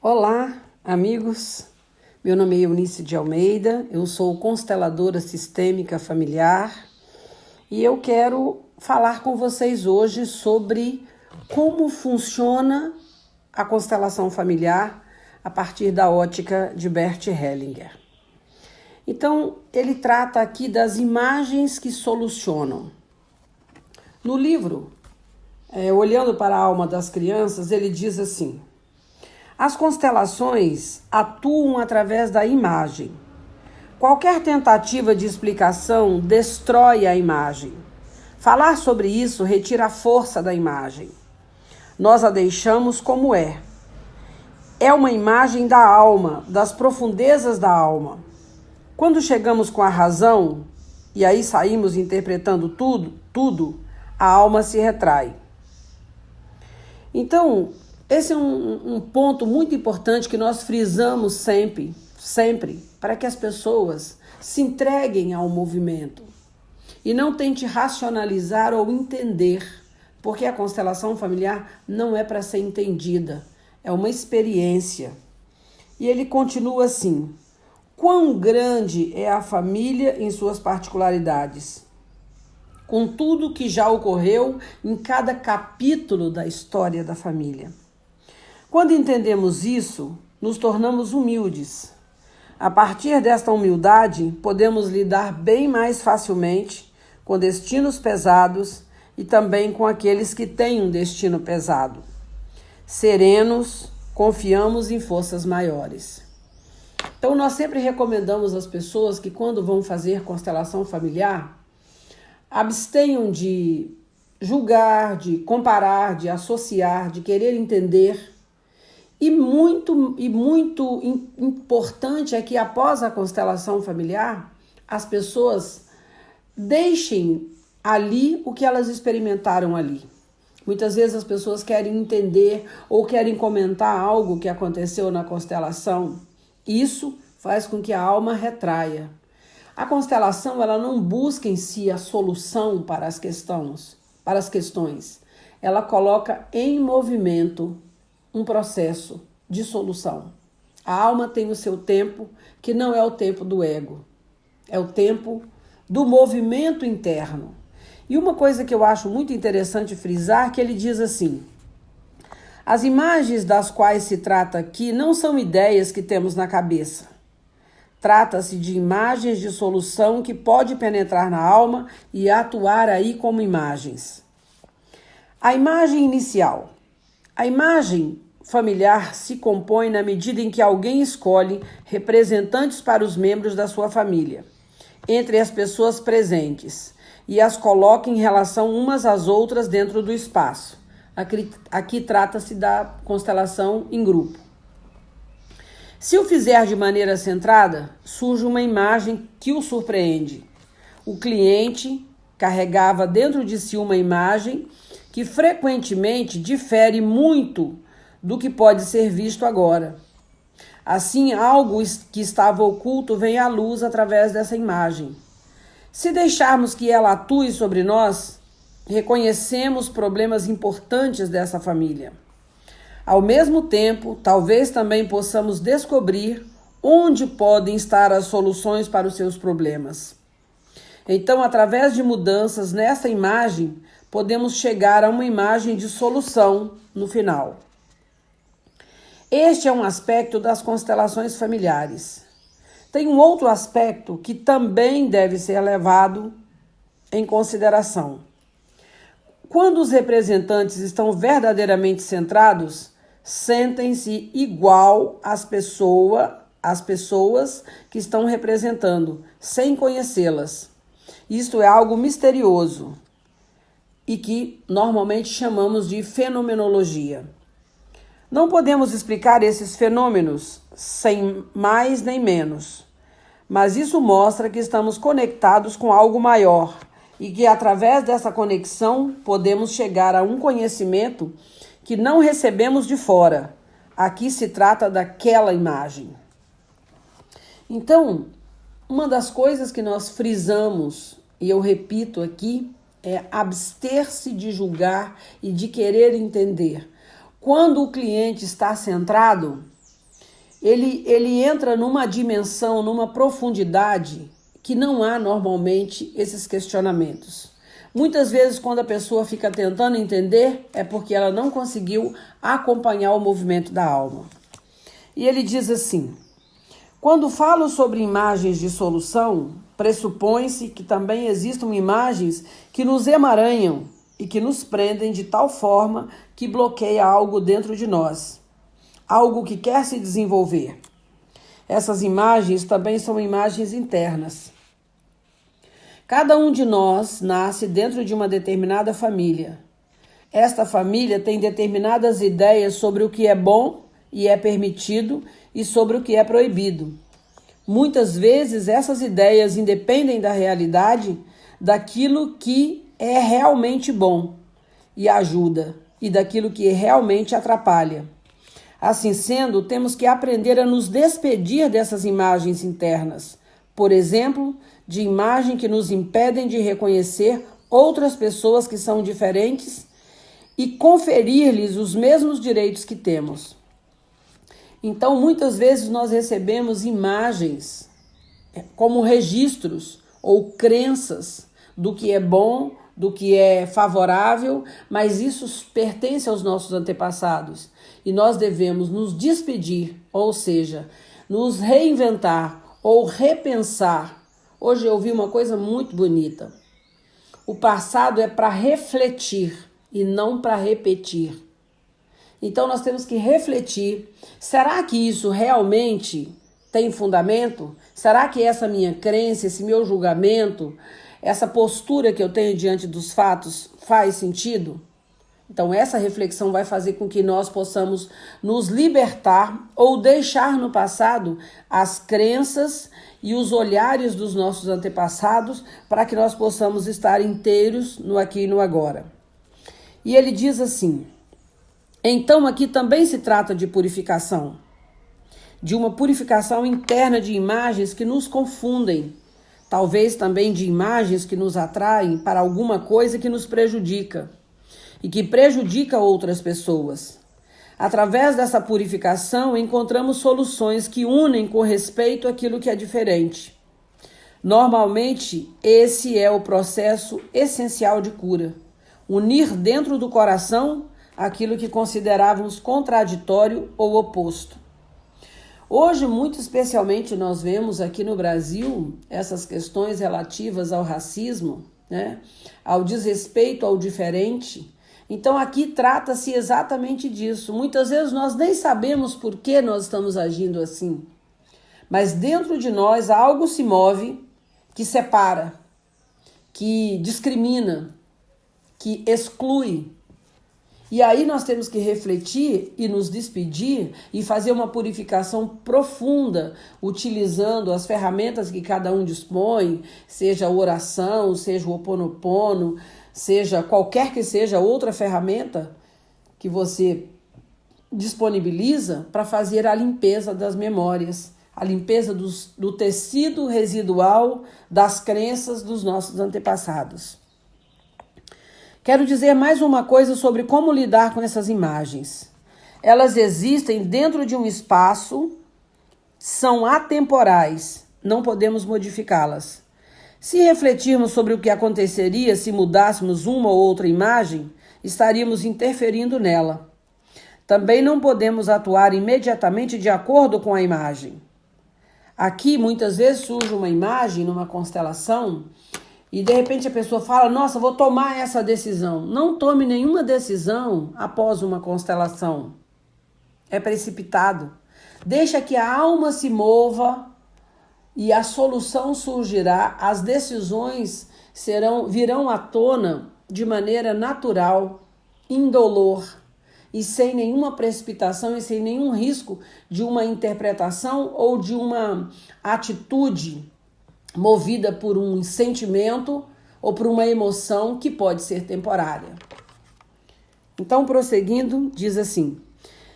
Olá, amigos. Meu nome é Eunice de Almeida, eu sou consteladora sistêmica familiar e eu quero falar com vocês hoje sobre como funciona a constelação familiar a partir da ótica de Bert Hellinger. Então, ele trata aqui das imagens que solucionam. No livro, Olhando para a Alma das Crianças, ele diz assim: as constelações atuam através da imagem. Qualquer tentativa de explicação destrói a imagem. Falar sobre isso retira a força da imagem. Nós a deixamos como é. É uma imagem da alma, das profundezas da alma. Quando chegamos com a razão, e aí saímos interpretando tudo, a alma se retrai. Então, esse é um ponto muito importante que nós frisamos sempre, para que as pessoas se entreguem ao movimento e não tente racionalizar ou entender, porque a constelação familiar não é para ser entendida, é uma experiência. E ele continua assim: quão grande é a família em suas particularidades, com tudo que já ocorreu em cada capítulo da história da família. Quando entendemos isso, nos tornamos humildes. A partir desta humildade, podemos lidar bem mais facilmente com destinos pesados e também com aqueles que têm um destino pesado. Serenos, confiamos em forças maiores. Então, nós sempre recomendamos às pessoas que, quando vão fazer constelação familiar, abstenham de julgar, de comparar, de associar, de querer entender. E muito importante é que, após a constelação familiar, as pessoas deixem ali o que elas experimentaram ali. Muitas vezes as pessoas querem entender ou querem comentar algo que aconteceu na constelação. Isso faz com que a alma retraia. A constelação, ela não busca em si a solução para as questões. Ela coloca em movimento um processo de solução. A alma tem o seu tempo, que não é o tempo do ego, é o tempo do movimento interno. E uma coisa que eu acho muito interessante frisar, que ele diz assim: as imagens das quais se trata aqui não são ideias que temos na cabeça. Trata-se de imagens de solução que pode penetrar na alma e atuar aí como imagens. A imagem inicial. A imagem familiar se compõe na medida em que alguém escolhe representantes para os membros da sua família, entre as pessoas presentes, e as coloca em relação umas às outras dentro do espaço. Aqui trata-se da constelação em grupo. Se o fizer de maneira centrada, surge uma imagem que o surpreende. O cliente carregava dentro de si uma imagem que frequentemente difere muito do que pode ser visto agora. Assim, algo que estava oculto vem à luz através dessa imagem. Se deixarmos que ela atue sobre nós, reconhecemos problemas importantes dessa família. Ao mesmo tempo, talvez também possamos descobrir onde podem estar as soluções para os seus problemas. Então, através de mudanças nessa imagem, podemos chegar a uma imagem de solução no final. Este é um aspecto das constelações familiares. Tem um outro aspecto que também deve ser levado em consideração. Quando os representantes estão verdadeiramente centrados, sentem-se igual às pessoas que estão representando, sem conhecê-las. Isto é algo misterioso e que normalmente chamamos de fenomenologia. Não podemos explicar esses fenômenos sem mais nem menos, mas isso mostra que estamos conectados com algo maior e que, através dessa conexão, podemos chegar a um conhecimento que não recebemos de fora. Aqui se trata daquela imagem. Então, uma das coisas que nós frisamos, e eu repito aqui, é abster-se de julgar e de querer entender. Quando o cliente está centrado, ele entra numa dimensão, numa profundidade que não há normalmente esses questionamentos. Muitas vezes, quando a pessoa fica tentando entender, é porque ela não conseguiu acompanhar o movimento da alma. E ele diz assim: quando falo sobre imagens de solução, pressupõe-se que também existam imagens que nos emaranham e que nos prendem de tal forma que bloqueia algo dentro de nós, algo que quer se desenvolver. Essas imagens também são imagens internas. Cada um de nós nasce dentro de uma determinada família. Esta família tem determinadas ideias sobre o que é bom e é permitido e sobre o que é proibido. Muitas vezes essas ideias independem da realidade, daquilo que é realmente bom e ajuda e daquilo que realmente atrapalha. Assim sendo, temos que aprender a nos despedir dessas imagens internas. Por exemplo, de imagens que nos impedem de reconhecer outras pessoas que são diferentes e conferir-lhes os mesmos direitos que temos. Então, muitas vezes nós recebemos imagens como registros ou crenças do que é bom, do que é favorável, mas isso pertence aos nossos antepassados. E nós devemos nos despedir, ou seja, nos reinventar ou repensar. Hoje eu ouvi uma coisa muito bonita. O passado é para refletir e não para repetir. Então nós temos que refletir. Será que isso realmente tem fundamento? Será que essa minha crença, esse meu julgamento, essa postura que eu tenho diante dos fatos faz sentido? Então essa reflexão vai fazer com que nós possamos nos libertar ou deixar no passado as crenças e os olhares dos nossos antepassados para que nós possamos estar inteiros no aqui e no agora. E ele diz assim: então aqui também se trata de purificação, de uma purificação interna de imagens que nos confundem, talvez também de imagens que nos atraem para alguma coisa que nos prejudica e que prejudica outras pessoas. Através dessa purificação, encontramos soluções que unem com respeito àquilo que é diferente. Normalmente, esse é o processo essencial de cura: unir dentro do coração aquilo que considerávamos contraditório ou oposto. Hoje, muito especialmente, nós vemos aqui no Brasil essas questões relativas ao racismo, ao desrespeito ao diferente. Então aqui trata-se exatamente disso. Muitas vezes nós nem sabemos por que nós estamos agindo assim, mas dentro de nós algo se move que separa, que discrimina, que exclui. E aí nós temos que refletir e nos despedir e fazer uma purificação profunda, utilizando as ferramentas que cada um dispõe, seja a oração, seja o Ho'oponopono, seja qualquer que seja outra ferramenta que você disponibiliza para fazer a limpeza das memórias, a limpeza do tecido residual das crenças dos nossos antepassados. Quero dizer mais uma coisa sobre como lidar com essas imagens. Elas existem dentro de um espaço, são atemporais, não podemos modificá-las. Se refletirmos sobre o que aconteceria se mudássemos uma ou outra imagem, estaríamos interferindo nela. Também não podemos atuar imediatamente de acordo com a imagem. Aqui, muitas vezes, surge uma imagem numa constelação e, de repente, a pessoa fala: nossa, vou tomar essa decisão. Não tome nenhuma decisão após uma constelação. É precipitado. Deixa que a alma se mova e a solução surgirá. As decisões virão à tona de maneira natural, indolor e sem nenhuma precipitação e sem nenhum risco de uma interpretação ou de uma atitude movida por um sentimento ou por uma emoção que pode ser temporária. Então, prosseguindo, diz assim: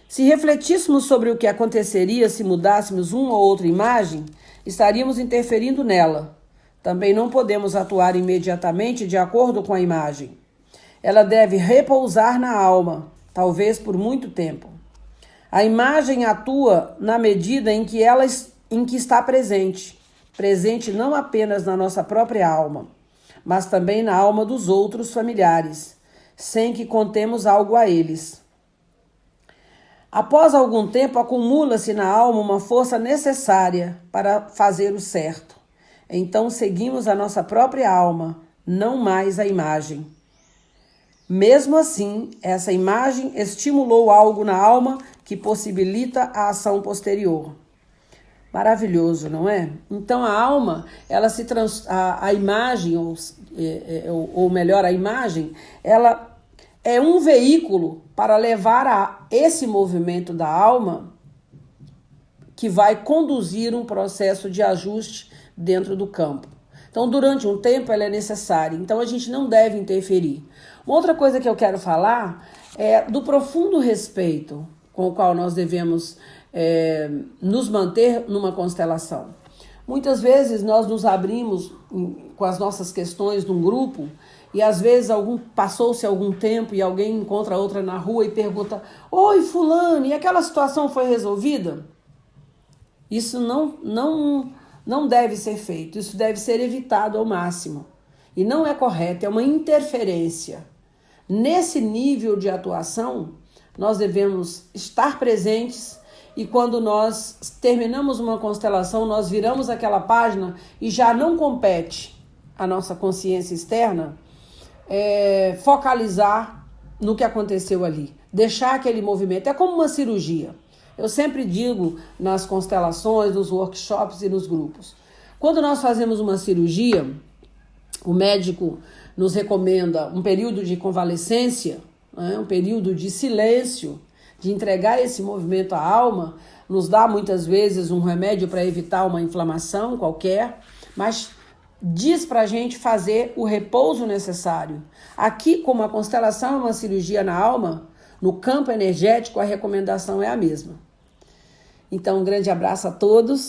se refletíssemos sobre o que aconteceria se mudássemos uma ou outra imagem, estaríamos interferindo nela. Também não podemos atuar imediatamente de acordo com a imagem. Ela deve repousar na alma, talvez por muito tempo. A imagem atua na medida em que está presente. Presente não apenas na nossa própria alma, mas também na alma dos outros familiares, sem que contemos algo a eles. Após algum tempo, acumula-se na alma uma força necessária para fazer o certo. Então seguimos a nossa própria alma, não mais a imagem. Mesmo assim, essa imagem estimulou algo na alma que possibilita a ação posterior. Maravilhoso, não é? Então a alma, ela a imagem, ou melhor, a imagem, ela é um veículo para levar a esse movimento da alma que vai conduzir um processo de ajuste dentro do campo. Então, durante um tempo, ela é necessária. Então, a gente não deve interferir. Uma outra coisa que eu quero falar é do profundo respeito com o qual nós devemos nos manter numa constelação. Muitas vezes nós nos abrimos com as nossas questões num grupo e às vezes passou-se algum tempo e alguém encontra outra na rua e pergunta: oi, fulano, e aquela situação foi resolvida? Isso não deve ser feito, isso deve ser evitado ao máximo. E não é correto, é uma interferência. Nesse nível de atuação, nós devemos estar presentes e quando nós terminamos uma constelação, nós viramos aquela página e já não compete a nossa consciência externa focalizar no que aconteceu ali, deixar aquele movimento. É como uma cirurgia. Eu sempre digo nas constelações, nos workshops e nos grupos. Quando nós fazemos uma cirurgia, o médico nos recomenda um período de convalescência, um período de silêncio, de entregar esse movimento à alma, nos dá muitas vezes um remédio para evitar uma inflamação qualquer, mas diz para a gente fazer o repouso necessário. Aqui, como a constelação é uma cirurgia na alma, no campo energético a recomendação é a mesma. Então, um grande abraço a todos.